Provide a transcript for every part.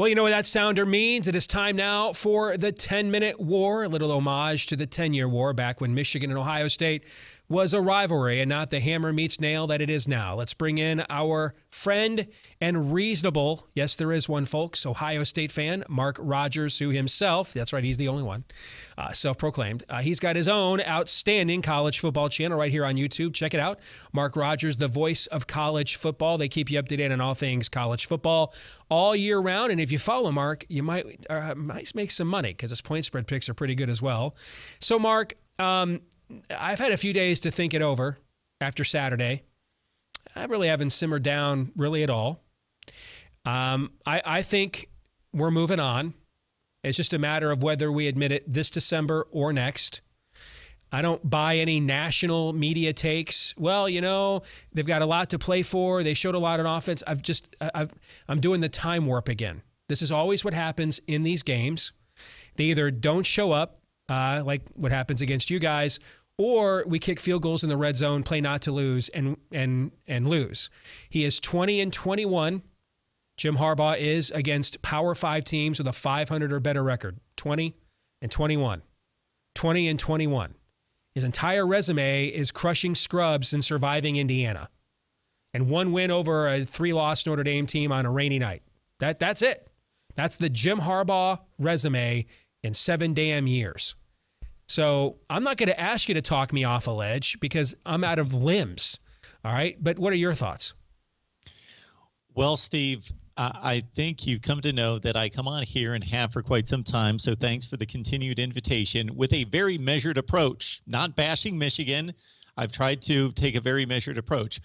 Well, you know what that sounder means? It is time now for the 10-minute war, a little homage to the 10-year war back when Michigan and Ohio State was a rivalry and not the hammer meets nail that it is now. Let's bring in our friend and reasonable, yes, there is one, folks, Ohio State fan, Mark Rogers, who himself, that's right, he's the only one, self-proclaimed. He's got his own outstanding college football channel right here on YouTube. Check it out. Mark Rogers, the voice of college football. They keep you up to date on all things college football all year round. And if you follow Mark, you might make some money because his point spread picks are pretty good as well. So, Mark, I've had a few days to think it over after Saturday. I really haven't simmered down really at all. I think we're moving on. It's just a matter of whether we admit it this December or next. I don't buy any national media takes. Well, you know, they've got a lot to play for. They showed a lot on offense. I'm doing the time warp again. This is always what happens in these games. They either don't show up, like what happens against you guys, or we kick field goals in the red zone, play not to lose, and lose. He is 20-21. Jim Harbaugh is against Power 5 teams with a 500 or better record. 20-21. 20-21. His entire resume is crushing scrubs and surviving Indiana. And one win over a 3-loss Notre Dame team on a rainy night. That's it. That's the Jim Harbaugh resume in 7 damn years. So I'm not going to ask you to talk me off a ledge because I'm out of limbs. All right. But what are your thoughts? Well, Steve, I think you've come to know that I come on here and have for quite some time. So thanks for the continued invitation with a very measured approach, not bashing Michigan. I've tried to take a very measured approach.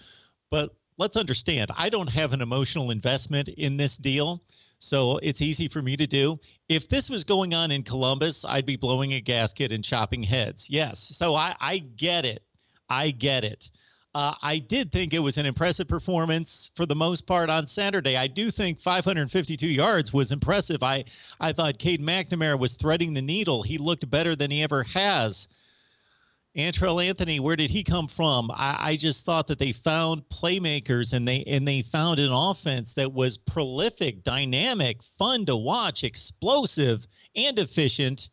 But let's understand, I don't have an emotional investment in this deal. So it's easy for me to do. If this was going on in Columbus, I'd be blowing a gasket and chopping heads. Yes. So I get it. I get it. I did think it was an impressive performance for the most part on Saturday. I do think 552 yards was impressive. I thought Cade McNamara was threading the needle. He looked better than he ever has. Antrell Anthony, where did he come from? I just thought that they found playmakers and they found an offense that was prolific, dynamic, fun to watch, explosive, and efficient.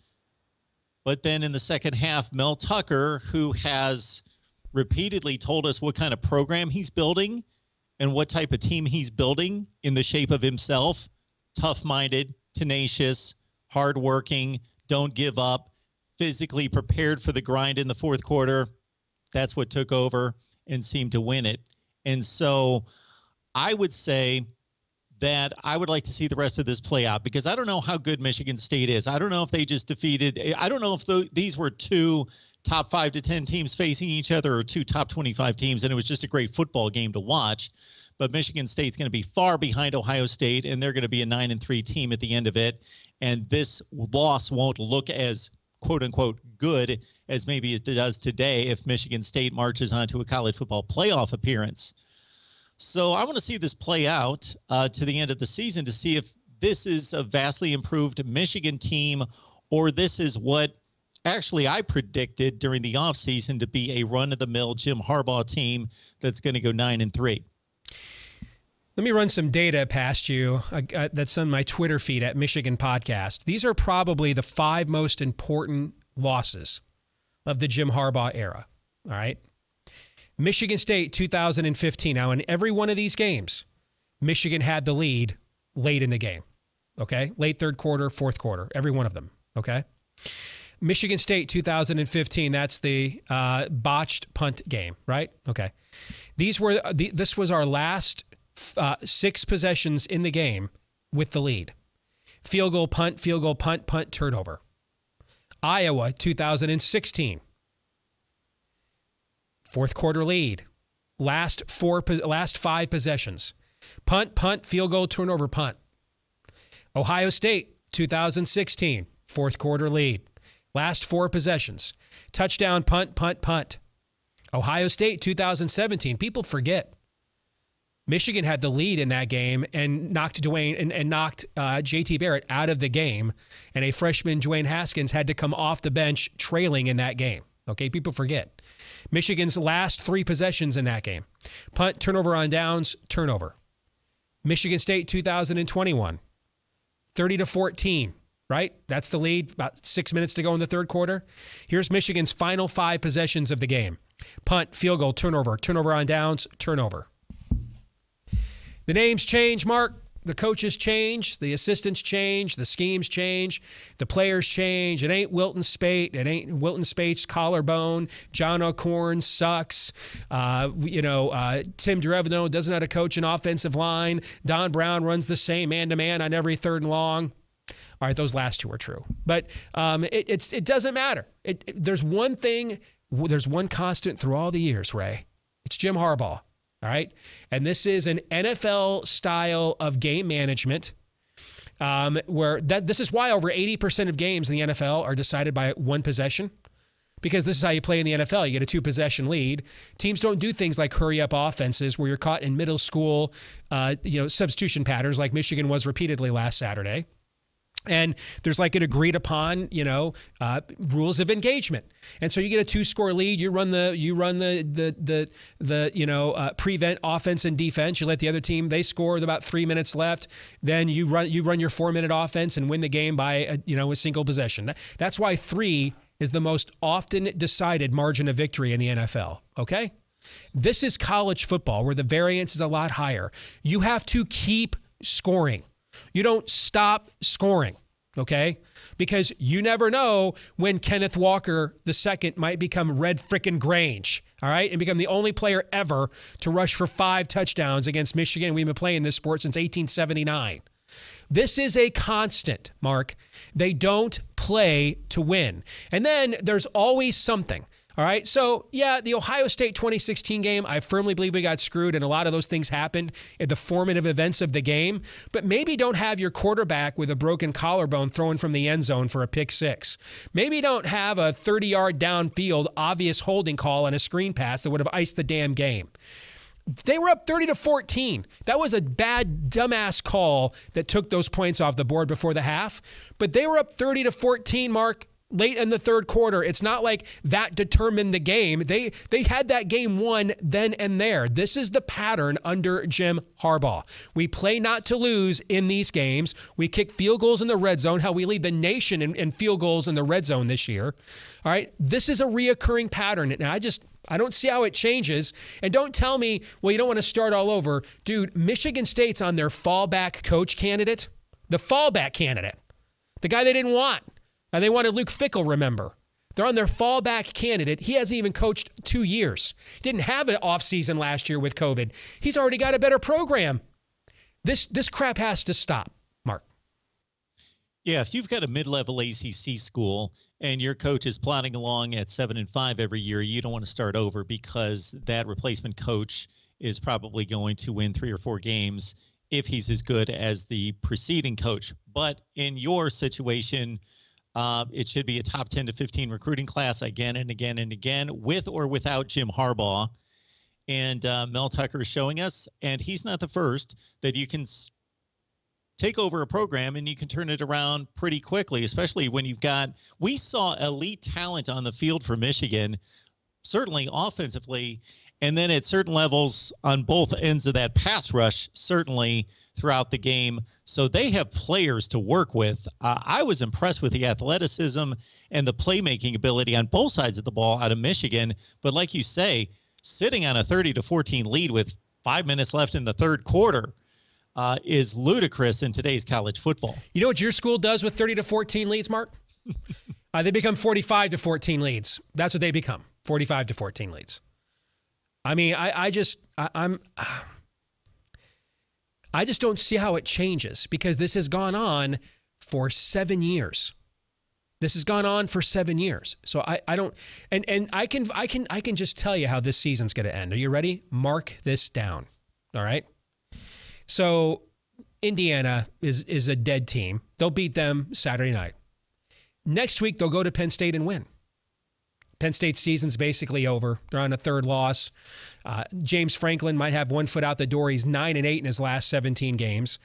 But then in the second half, Mel Tucker, who has repeatedly told us what kind of program he's building and what type of team he's building in the shape of himself, tough-minded, tenacious, hardworking, don't give up, physically prepared for the grind in the fourth quarter. That's what took over and seemed to win it. And so I would say that I would like to see the rest of this play out because I don't know how good Michigan State is. I don't know if they just defeated – I don't know if these were two top 5 to 10 teams facing each other or two top 25 teams, and it was just a great football game to watch. But Michigan State's going to be far behind Ohio State, and they're going to be a 9-3 team at the end of it. And this loss won't look as – quote-unquote good as maybe it does today if Michigan State marches on to a college football playoff appearance. So I want to see this play out to the end of the season to see if this is a vastly improved Michigan team or this is what actually I predicted during the offseason to be a run-of-the-mill Jim Harbaugh team that's going to go 9-3. Let me run some data past you that's on my Twitter feed at Michigan Podcast. These are probably the 5 most important losses of the Jim Harbaugh era. All right. Michigan State 2015. Now, in every one of these games, Michigan had the lead late in the game. Okay. Late third quarter, fourth quarter, every one of them. Okay. Michigan State 2015. That's the botched punt game, right? Okay. This was our last 6 possessions in the game with the lead. Field goal, punt, punt, turnover. Iowa, 2016. Fourth quarter lead. Last 5 possessions. Punt, field goal, turnover, punt. Ohio State, 2016. Fourth quarter lead. Last 4 possessions. Touchdown, punt. Ohio State, 2017. People forget. Michigan had the lead in that game and knocked JT Barrett out of the game, and a freshman, Dwayne Haskins, had to come off the bench trailing in that game. Okay, people forget. Michigan's last 3 possessions in that game. Punt, turnover on downs, turnover. Michigan State 2021. 30-14, right? That's the lead. About 6 minutes to go in the third quarter. Here's Michigan's final 5 possessions of the game. Punt, field goal, turnover, turnover on downs, turnover. The names change, Mark. The coaches change, the assistants change, the schemes change, the players change. It ain't Wilton Spate. It ain't Wilton Spate's collarbone. John O'Corn sucks. Tim Drevno doesn't know how to coach an offensive line. Don Brown runs the same man-to-man on every 3rd and long. All right, those last 2 are true. But it doesn't matter. There's one thing, there's one constant through all the years, Ray. It's Jim Harbaugh. All right. And this is an NFL style of game management this is why over 80% of games in the NFL are decided by 1 possession, because this is how you play in the NFL. You get a 2-possession lead. Teams don't do things like hurry up offenses where you're caught in middle school, substitution patterns like Michigan was repeatedly last Saturday. And there's like an agreed upon, rules of engagement. And so you get a 2-score lead. You run the prevent offense and defense. You let the other team, they score with about 3 minutes left. Then you run your 4-minute offense and win the game by a single possession. That's why 3 is the most often decided margin of victory in the NFL. Okay, this is college football where the variance is a lot higher. You have to keep scoring. You don't stop scoring, okay? Because you never know when Kenneth Walker II might become Red frickin' Grange, all right? And become the only player ever to rush for 5 touchdowns against Michigan. We've been playing this sport since 1879. This is a constant, Mark. They don't play to win. And then there's always something. All right, so yeah, the Ohio State 2016 game, I firmly believe we got screwed, and a lot of those things happened at the formative events of the game. But maybe don't have your quarterback with a broken collarbone throwing from the end zone for a pick 6. Maybe don't have a 30-yard downfield obvious holding call on a screen pass that would have iced the damn game. They were up 30-14. That was a bad, dumbass call that took those points off the board before the half. But they were up 30-14, Mark. Late in the third quarter. It's not like that determined the game. They had that game won then and there. This is the pattern under Jim Harbaugh. We play not to lose in these games. We kick field goals in the red zone. How we lead the nation in field goals in the red zone this year. All right. This is a reoccurring pattern. And I don't see how it changes. And don't tell me, well, you don't want to start all over. Dude, Michigan State's on their fallback coach candidate. The fallback candidate. The guy they didn't want. And they wanted Luke Fickell, remember. They're on their fallback candidate. He hasn't even coached 2 years. Didn't have an offseason last year with COVID. He's already got a better program. This crap has to stop, Mark. Yeah, if you've got a mid-level ACC school and your coach is plodding along at 7-5 every year, you don't want to start over because that replacement coach is probably going to win 3 or 4 games if he's as good as the preceding coach. But in your situation, it should be a top 10 to 15 recruiting class again and again and again, with or without Jim Harbaugh. And Mel Tucker is showing us, and he's not the first, that you can take over a program and you can turn it around pretty quickly, especially when we saw elite talent on the field for Michigan, certainly offensively, and then at certain levels on both ends of that pass rush, certainly throughout the game. So they have players to work with. I was impressed with the athleticism and the playmaking ability on both sides of the ball out of Michigan. But like you say, sitting on a 30-14 lead with 5 minutes left in the third quarter is ludicrous in today's college football. You know what your school does with 30-14 leads, Mark? They become 45-14 leads. That's what they become, 45-14 leads. I mean, I just don't see how it changes because this has gone on for 7 years. This has gone on for 7 years. So I don't, and I can just tell you how this season's going to end. Are you ready? Mark this down. All right. So Indiana is a dead team. They'll beat them Saturday night. Next week, they'll go to Penn State and win. Penn State's season's basically over. They're on a third loss. James Franklin might have 1 foot out the door. He's 9-8 in his last 17 games.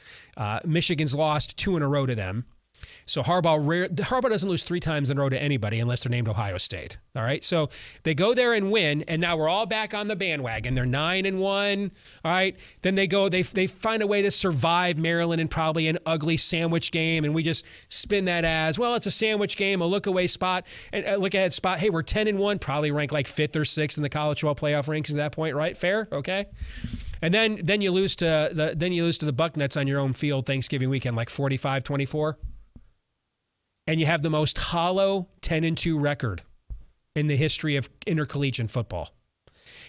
Michigan's lost 2 in a row to them. So Harbaugh doesn't lose 3 times in a row to anybody unless they're named Ohio State. All right. So they go there and win, and now we're all back on the bandwagon. They're 9-1. All right. Then they find a way to survive Maryland in probably an ugly sandwich game, and we just spin that as, well, it's a sandwich game, a look away spot, and a look ahead spot. Hey, we're 10-1, probably ranked like 5th or 6th in the college football playoff rankings at that point, right? Fair? Okay. And then you lose to the Bucknuts on your own field Thanksgiving weekend, like 45-24. And you have the most hollow 10-2 record in the history of intercollegiate football.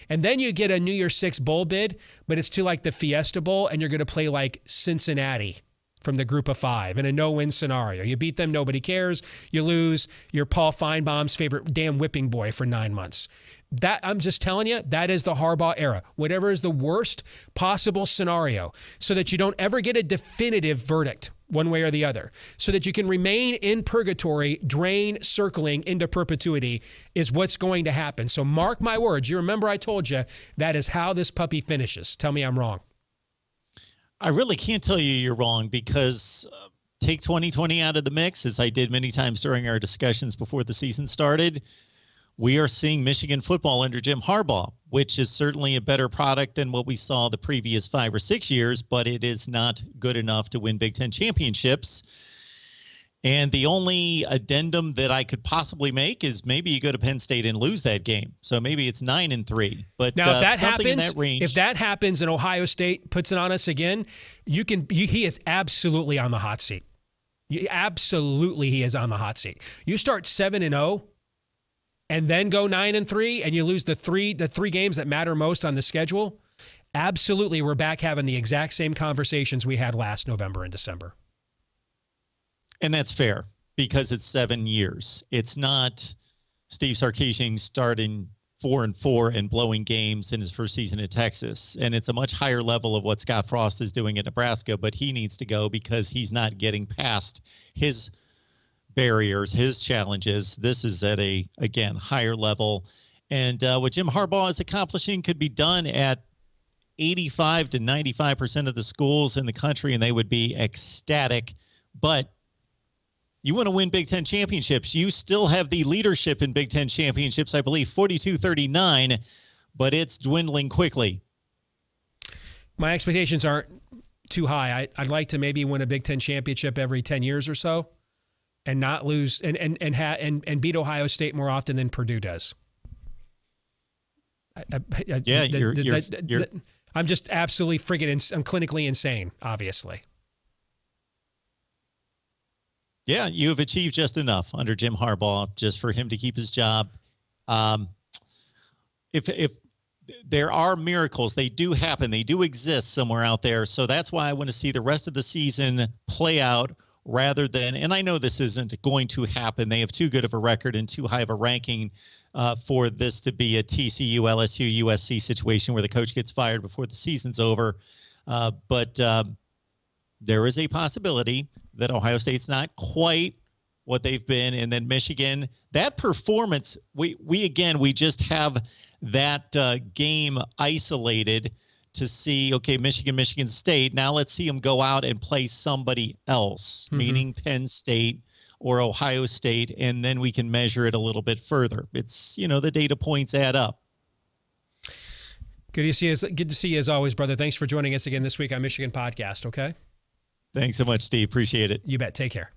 And then you get a New Year's 6 bowl bid, but it's to like the Fiesta Bowl, and you're going to play like Cincinnati from the group of 5 in a no-win scenario. You beat them, nobody cares. You lose, you're Paul Feinbaum's favorite damn whipping boy for 9 months. That, I'm just telling you, that is the Harbaugh era. Whatever is the worst possible scenario, so that you don't ever get a definitive verdict one way or the other, so that you can remain in purgatory, drain circling into perpetuity, is what's going to happen. So mark my words. You remember I told you that is how this puppy finishes. Tell me I'm wrong. I really can't tell you you're wrong, because take 2020 out of the mix, as I did many times during our discussions before the season started. We are seeing Michigan football under Jim Harbaugh, which is certainly a better product than what we saw the previous 5 or 6 years, but it is not good enough to win Big Ten championships. And the only addendum that I could possibly make is maybe you go to Penn State and lose that game. So maybe it's 9-3. But now, if that something happens, in that range, if that happens and Ohio State puts it on us again, he is absolutely on the hot seat. Absolutely, he is on the hot seat. You start 7-0. And then go 9-3, and you lose the three games that matter most on the schedule. Absolutely, we're back having the exact same conversations we had last November and December. And that's fair, because it's 7 years. It's not Steve Sarkisian starting 4-4 and blowing games in his first season at Texas. And it's a much higher level of what Scott Frost is doing at Nebraska, but he needs to go because he's not getting past his barriers, his challenges. This is at a, again, higher level. And what Jim Harbaugh is accomplishing could be done at 85 to 95% of the schools in the country, and they would be ecstatic. But you want to win Big Ten championships. You still have the leadership in Big Ten championships, I believe 42-39, but it's dwindling quickly. My expectations aren't too high. I'd like to maybe win a Big Ten championship every 10 years or so, and not lose and beat Ohio State more often than Purdue does. I'm just absolutely friggin' I'm clinically insane, obviously. Yeah, you have achieved just enough under Jim Harbaugh just for him to keep his job. If there are miracles, they do happen. They do exist somewhere out there. So that's why I want to see the rest of the season play out, rather than, and I know this isn't going to happen. They have too good of a record and too high of a ranking for this to be a TCU, LSU, USC situation where the coach gets fired before the season's over. But there is a possibility that Ohio State's not quite what they've been. And then Michigan, that performance, we just have that game isolated to see, okay, Michigan State. Now let's see them go out and play somebody else, meaning Penn State or Ohio State, and then we can measure it a little bit further. It's, the data points add up. Good to see you as always, brother. Thanks for joining us again this week on Michigan Podcast, okay? Thanks so much, Steve. Appreciate it. You bet. Take care.